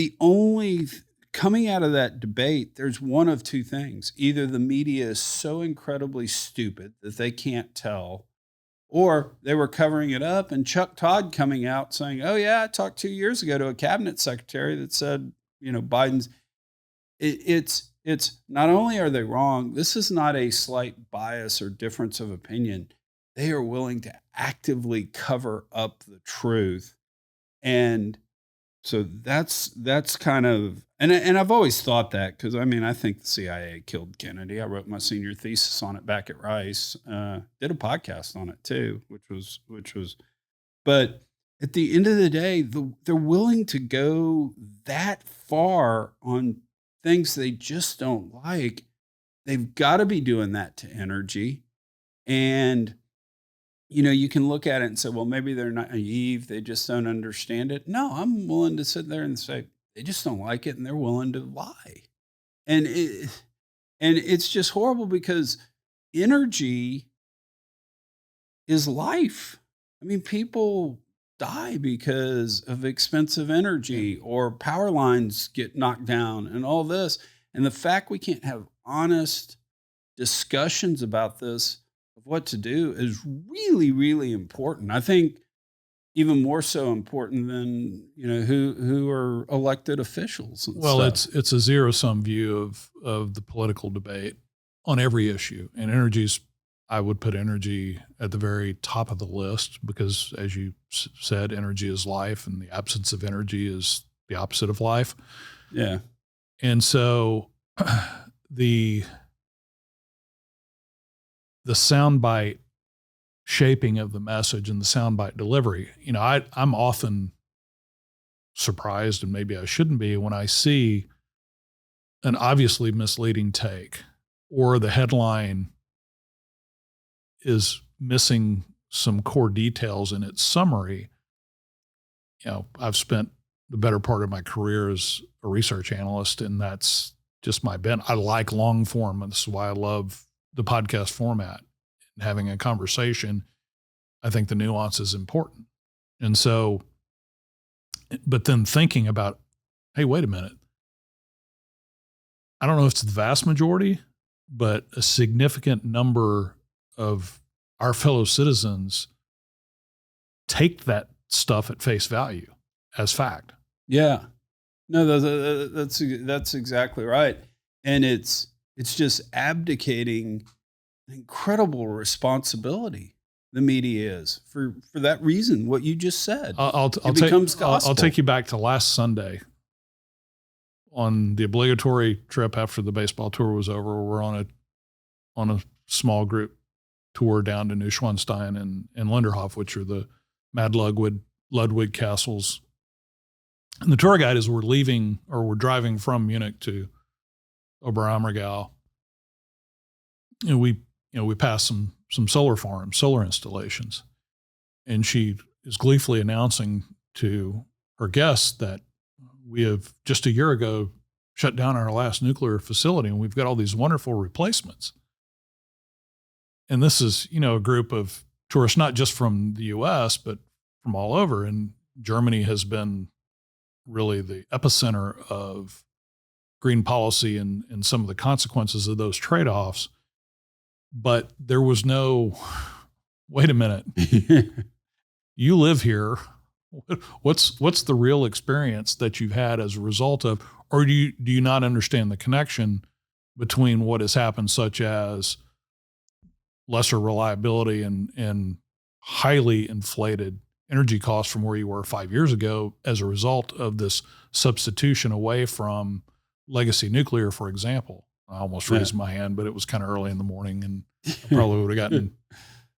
coming out of that debate, there's one of two things. Either the media is so incredibly stupid that they can't tell, or they were covering it up, and Chuck Todd coming out saying, oh yeah, I talked 2 years ago to a cabinet secretary that said, Biden's, it's not only are they wrong, this is not a slight bias or difference of opinion. They are willing to actively cover up the truth. And so that's kind of, and I've always thought that, because I think the CIA killed Kennedy. I wrote my senior thesis on it back at Rice. Did a podcast on it too, which was. But at the end of the day, they're willing to go that far on things they just don't like. They've got to be doing that to energy, and you can look at it and say, well, maybe they're not naive. They just don't understand it. No, I'm willing to sit there and say, they just don't like it, and they're willing to lie. And it's just horrible, because energy is life. People die because of expensive energy, or power lines get knocked down and all this. And the fact we can't have honest discussions about this, of what to do, is really, really important. I think even more so important than who are elected officials. Well, it's a zero-sum view of the political debate on every issue, and I would put energy at the very top of the list, because, as you said, energy is life, and the absence of energy is the opposite of life. Yeah, and so the soundbite shaping of the message and the soundbite delivery, I'm often surprised, and maybe I shouldn't be, when I see an obviously misleading take, or the headline is missing some core details in its summary. I've spent the better part of my career as a research analyst, and that's just my bent. I like long form, and this is why I love the podcast format and having a conversation. I think the nuance is important. And so, but then thinking about, hey, wait a minute. I don't know if it's the vast majority, but a significant number of our fellow citizens take that stuff at face value as fact. Yeah. No, that's exactly right. And it's just abdicating incredible responsibility the media is for that reason, what you just said. I'll take you back to last Sunday on the obligatory trip after the baseball tour was over. We're on a small group tour down to Neuschwanstein and Linderhof, which are the Mad Ludwig castles. And the tour guide, as we're driving from Munich to Oberammergau, we passed some solar farms, solar installations. And she is gleefully announcing to her guests that we have just a year ago shut down our last nuclear facility, and we've got all these wonderful replacements. And this is, a group of tourists, not just from the US, but from all over. And Germany has been really the epicenter of green policy and some of the consequences of those trade-offs. But there was no, wait a minute, you live here. What's the real experience that you've had as a result of, or do you not understand the connection between what has happened, such as lesser reliability and highly inflated energy costs from where you were 5 years ago as a result of this substitution away from legacy nuclear, for example? I almost raised my hand, but it was kind of early in the morning, and I probably would have gotten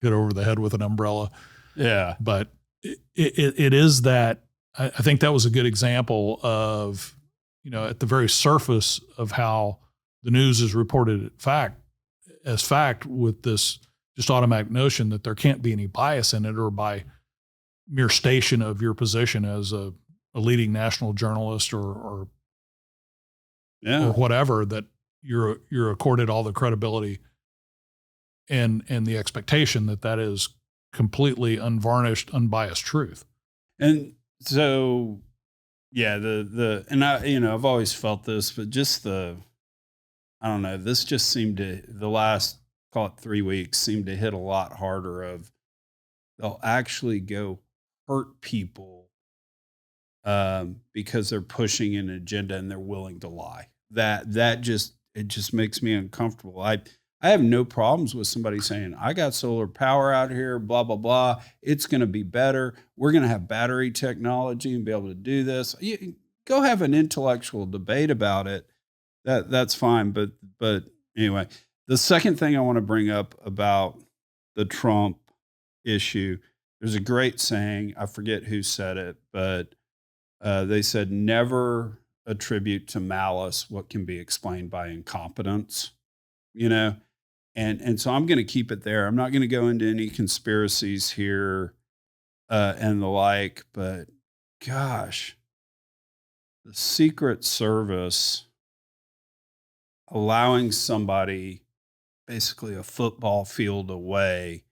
hit over the head with an umbrella. Yeah. But it is that, I think that was a good example of at the very surface of how the news is reported as fact with this just automatic notion that there can't be any bias in it, or by mere station of your position as a leading national journalist or whatever, that you're accorded all the credibility and the expectation that is completely unvarnished, unbiased truth. And so, yeah, and I've always felt this, but just I don't know, this just seemed to, the last, call it 3 weeks, seemed to hit a lot harder of, they'll actually go hurt people because they're pushing an agenda and they're willing to lie. It just makes me uncomfortable. I have no problems with somebody saying, I got solar power out here, blah, blah, blah. It's going to be better. We're going to have battery technology and be able to do this. You go have an intellectual debate about it. That's fine. But anyway, the second thing I want to bring up about the Trump issue, there's a great saying. I forget who said it, but they said, never attribute to malice what can be explained by incompetence, And so I'm going to keep it there. I'm not going to go into any conspiracies here and the like, but gosh, the Secret Service allowing somebody basically a football field away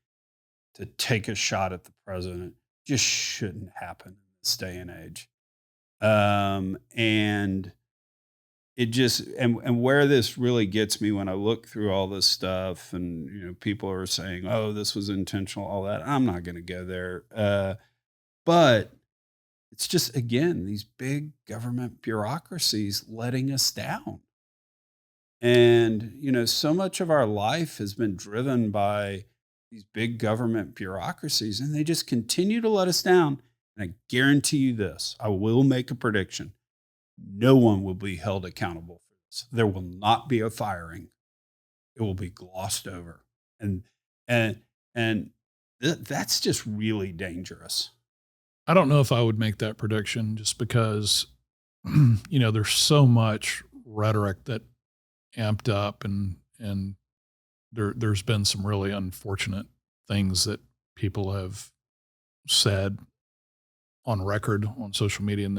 to take a shot at the president just shouldn't happen in this day and age. And it just, and where this really gets me when I look through all this stuff and, people are saying, oh, this was intentional, all that. I'm not going to go there. But it's just, again, these big government bureaucracies letting us down. And, so much of our life has been driven by these big government bureaucracies, and they just continue to let us down. And I guarantee you this, I will make a prediction. No one will be held accountable for this. There will not be a firing. It will be glossed over. And that's just really dangerous. I don't know if I would make that prediction, just because, there's so much rhetoric that amped up, and there's been some really unfortunate things that people have said on record on social media in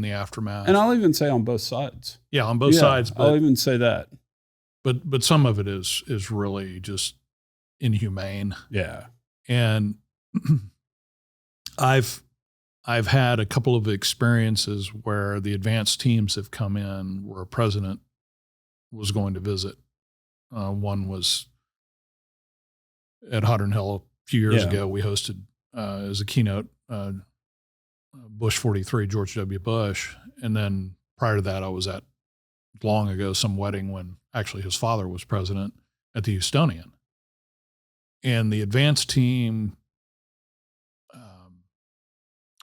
the aftermath. And I'll even say on both sides. Yeah, on both sides. But, I'll even say that. But some of it is really just inhumane. Yeah. And I've had a couple of experiences where the advanced teams have come in where a president was going to visit. One was at Hodder Hill a few years ago. We hosted as a keynote Bush 43, George W. Bush. And then prior to that, I was at long ago some wedding when actually his father was president at the Houstonian. And the advanced team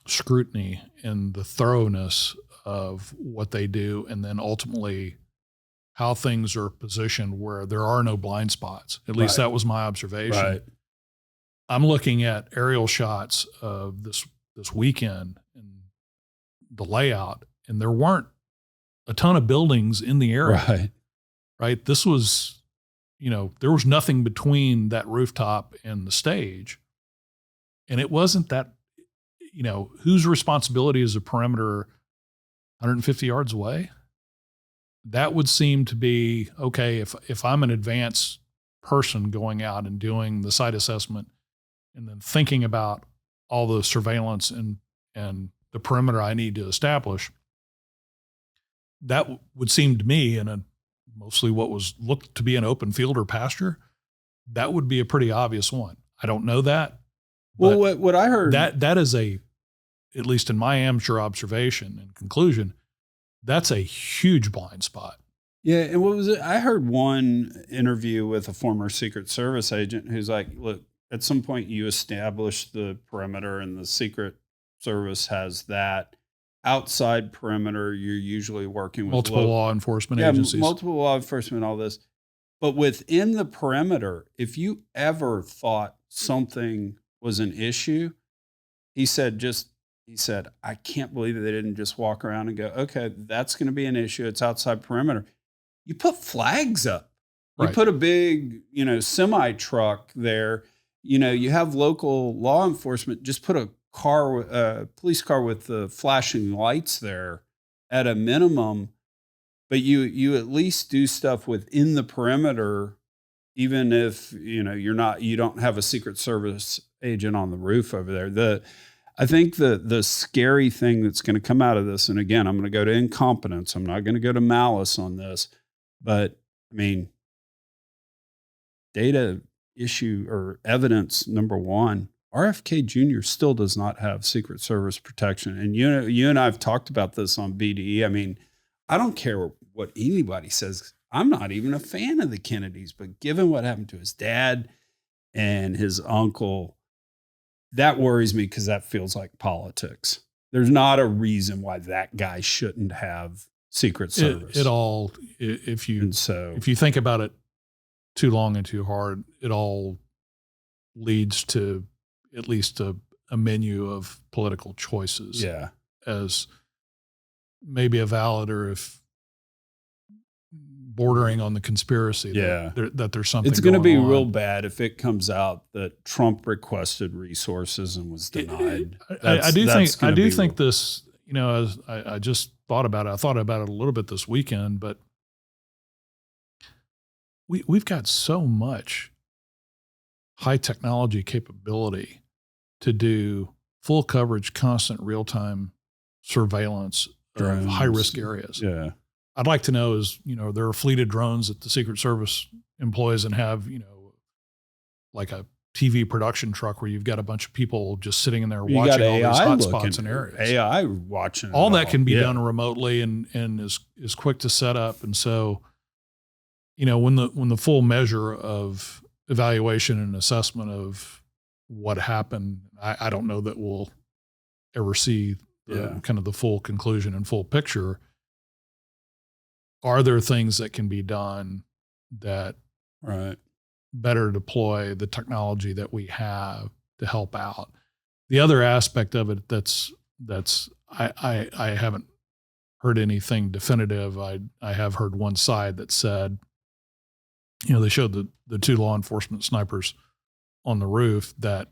scrutiny and the thoroughness of what they do, and then ultimately how things are positioned where there are no blind spots. At least that was my observation. Right. I'm looking at aerial shots of this weekend and the layout, and there weren't a ton of buildings in the area. Right. This was, there was nothing between that rooftop and the stage. And it wasn't that, whose responsibility is a perimeter 150 yards away? That would seem to be, okay, if I'm an advanced person going out and doing the site assessment and then thinking about all the surveillance and the perimeter I need to establish, that would seem to me, in a mostly what was looked to be an open field or pasture, that would be a pretty obvious one. I don't know that. Well, what I heard, that is at least in my amateur observation and conclusion, that's a huge blind spot. Yeah. And what was it? I heard one interview with a former Secret Service agent who's like, look, at some point you establish the perimeter, and the Secret Service has that outside perimeter. You're usually working with multiple law enforcement agencies. Multiple law enforcement, all this. But within the perimeter, if you ever thought something was an issue, he said, just he said, I can't believe that they didn't just walk around and go, okay, that's going to be an issue. It's outside perimeter. You put flags up. You Right. put a big, semi truck there. You have local law enforcement. Just put a police car with the flashing lights there at a minimum. But you at least do stuff within the perimeter, even if you don't have a Secret Service agent on the roof over there. I think the scary thing that's going to come out of this, and again, I'm going to go to incompetence. I'm not going to go to malice on this, but I mean, data issue or evidence number one, RFK Jr. still does not have Secret Service protection. And you and I have talked about this on BDE. I mean, I don't care what anybody says. I'm not even a fan of the Kennedys, but given what happened to his dad and his uncle, that worries me because that feels like politics. There's not a reason why that guy shouldn't have Secret Service. If you think about it too long and too hard, it all leads to at least a menu of political choices. Yeah. As maybe a valid, or if bordering on the conspiracy. Yeah. That there's something. It's going to be real bad if it comes out that Trump requested resources and was denied. I do think this, as I just thought about it, I thought about it a little bit this weekend, but we've got so much high technology capability to do full coverage, constant real-time surveillance of high risk areas. Yeah. I'd like to know is, there are fleet of drones that the Secret Service employs and have, like a TV production truck where you've got a bunch of people just sitting in there watching all these hotspots and areas. AI watching all that can be done remotely and is quick to set up. And so, when the full measure of evaluation and assessment of what happened, I don't know that we'll ever see kind of the full conclusion and full picture. Are there things that can be done that better deploy the technology that we have to help out? The other aspect of it that's I haven't heard anything definitive. I have heard one side that said, they showed the two law enforcement snipers on the roof that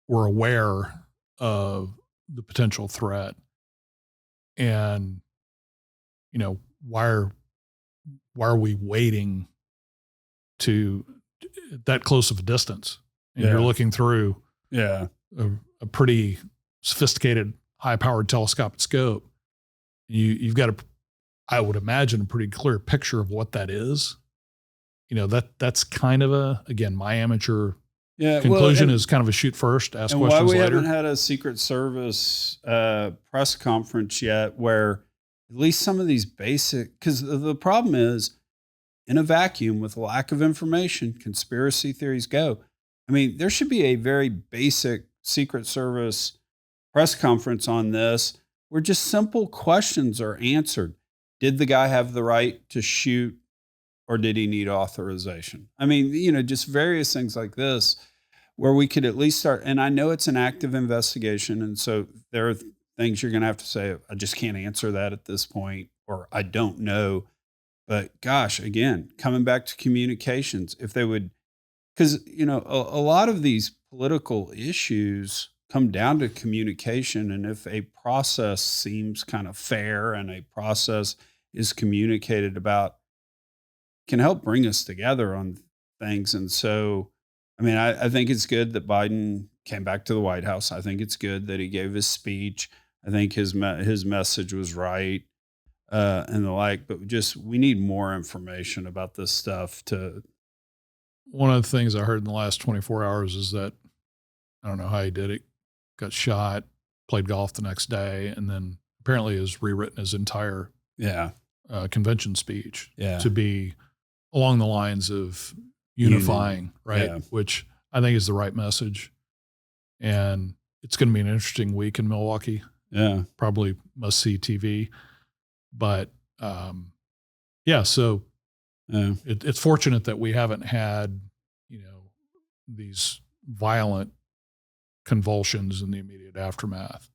were aware of the potential threat. And, why are we waiting to that close of a distance? And you're looking through a pretty sophisticated, high-powered telescopic scope. You've got I would imagine, a pretty clear picture of what that is. That's kind of again, my amateur conclusion is kind of a shoot first, ask questions later. Why we haven't had a Secret Service press conference yet where at least some of these basic, because the problem is in a vacuum with lack of information, conspiracy theories go. I mean, there should be a very basic Secret Service press conference on this where just simple questions are answered. Did the guy have the right to shoot or did he need authorization? I mean, just various things like this where we could at least start. And I know it's an active investigation. And so there are things you're going to have to say, I just can't answer that at this point, or I don't know. But gosh, again, coming back to communications, if they would, because, a lot of these political issues come down to communication. And if a process seems kind of fair and a process is communicated about, can help bring us together on things. And so, I think it's good that Biden came back to the White House. I think it's good that he gave his speech. I think his message was right and the like, but we need more information about this stuff. One of the things I heard in the last 24 hours is that, I don't know how he did it, got shot, played golf the next day, and then apparently has rewritten his entire convention speech to be along the lines of unifying, right? Yeah. Which I think is the right message. And it's going to be an interesting week in Milwaukee. Yeah. Probably must see TV. But it's fortunate that we haven't had, these violent convulsions in the immediate aftermath,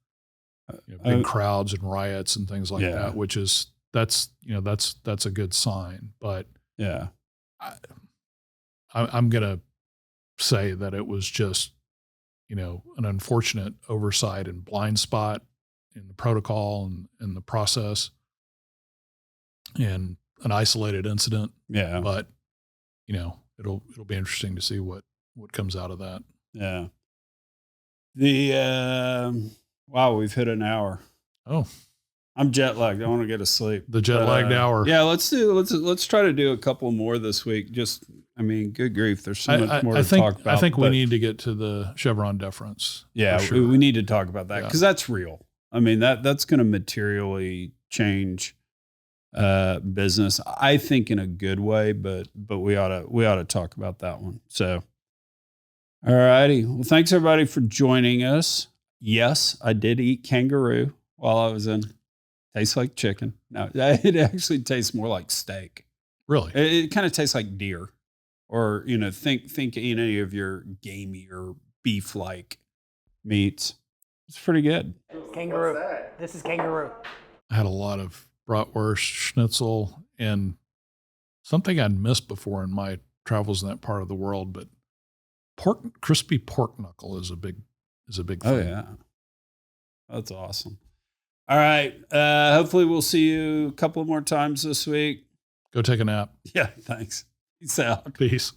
big crowds and riots and things like that, which is, that's a good sign. But yeah, I'm going to say that it was just, an unfortunate oversight and blind spot in the protocol and the process, and an isolated incident. Yeah. But, it'll be interesting to see what comes out of that. Yeah. Wow, we've hit an hour. Oh, I'm jet lagged. I want to get to sleep. The jet lagged hour. Yeah, let's try to do a couple more this week. Just, good grief. There's so much more to talk about. I think we need to get to the Chevron deference. Yeah, sure. we need to talk about that because that's real. That's going to materially change business. I think in a good way, but we ought to talk about that one. So, all righty. Well, thanks everybody for joining us. Yes, I did eat kangaroo while I was in. Tastes like chicken. No, it actually tastes more like steak. Really? It kind of tastes like deer, or think any of your gamey or beef like meats. It's pretty good. Kangaroo. This is kangaroo. I had a lot of bratwurst, schnitzel, and something I'd missed before in my travels in that part of the world. But crispy pork knuckle is a big thing. Oh yeah, that's awesome. All right. Hopefully we'll see you a couple more times this week. Go take a nap. Yeah. Thanks. Peace out. Peace.